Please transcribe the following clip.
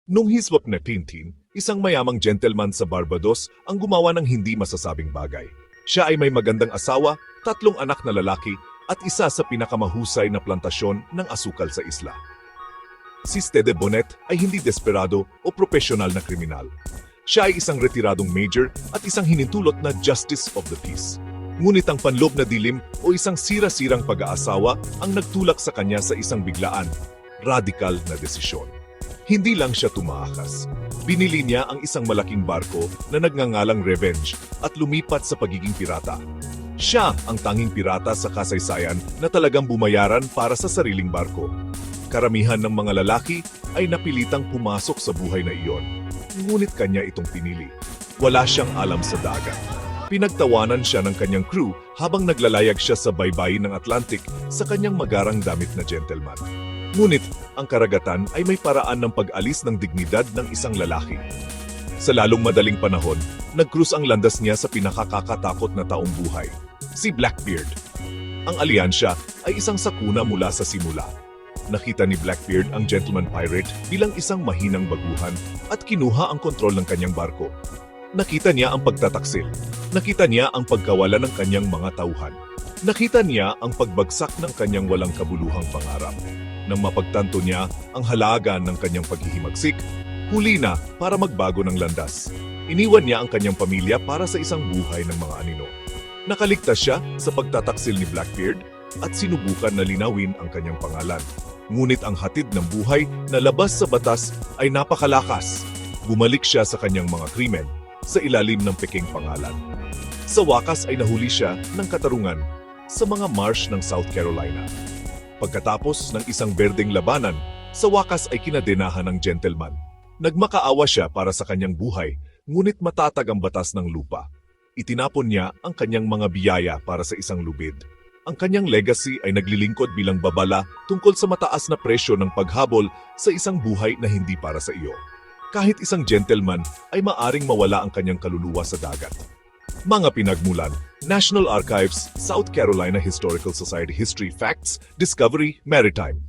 Nung hiswap na Tintin, isang mayamang gentleman sa Barbados ang gumawa ng hindi masasabing bagay. Siya ay may magandang asawa, 3 anak na lalaki, at isa sa pinakamahusay na plantasyon ng asukal sa isla. Si Stede Bonnet ay hindi desperado o profesional na kriminal. Siya ay isang retiradong major at isang hinintulot na justice of the peace. Ngunit ang panlob na dilim o isang sira-sirang pag-aasawa ang nagtulak sa kanya sa isang biglaan, radikal na desisyon. Hindi lang siya tumaakas. Binili niya ang isang malaking barko na nagngangalang Revenge at lumipat sa pagiging pirata. Siya ang tanging pirata sa kasaysayan na talagang bumayaran para sa sariling barko. Karamihan ng mga lalaki ay napilitang pumasok sa buhay na iyon. Ngunit kanya itong pinili. Wala siyang alam sa dagat. Pinagtawanan siya ng kanyang crew habang naglalayag siya sa baybayin ng Atlantic sa kanyang magarang damit na gentleman. Ngunit ang karagatan ay may paraan ng pag-alis ng dignidad ng isang lalaki. Sa lalong madaling panahon, nag-cruise ang landas niya sa pinakakakatakot na taong buhay, si Blackbeard. Ang alyansya ay isang sakuna mula sa simula. Nakita ni Blackbeard ang gentleman pirate bilang isang mahinang baguhan at kinuha ang kontrol ng kanyang barko. Nakita niya ang pagtataksil. Nakita niya ang pagkawala ng kanyang mga tauhan. Nakita niya ang pagbagsak ng kanyang walang kabuluhang pangarap. Nang mapagtanto niya ang halaga ng kanyang paghihimagsik, huli na para magbago ng landas. Iniwan niya ang kanyang pamilya para sa isang buhay ng mga anino. Nakaligtas siya sa pagtataksil ni Blackbeard at sinubukan na linawin ang kanyang pangalan. Ngunit ang hatid ng buhay na labas sa batas ay napakalakas. Bumalik siya sa kanyang mga krimen sa ilalim ng peking pangalan. Sa wakas ay nahuli siya ng katarungan sa mga marsh ng South Carolina. Pagkatapos ng isang berdeng labanan, sa wakas ay kinadenahan ng gentleman. Nagmakaawa siya para sa kanyang buhay, ngunit matatag ang batas ng lupa. Itinapon niya ang kanyang mga biyaya para sa isang lubid. Ang kanyang legacy ay naglilingkod bilang babala tungkol sa mataas na presyo ng paghabol sa isang buhay na hindi para sa iyo. Kahit isang gentleman ay maaring mawala ang kanyang kaluluwa sa dagat. Mga pinagmulan: National Archives, South Carolina Historical Society History Facts, Discovery, Maritime.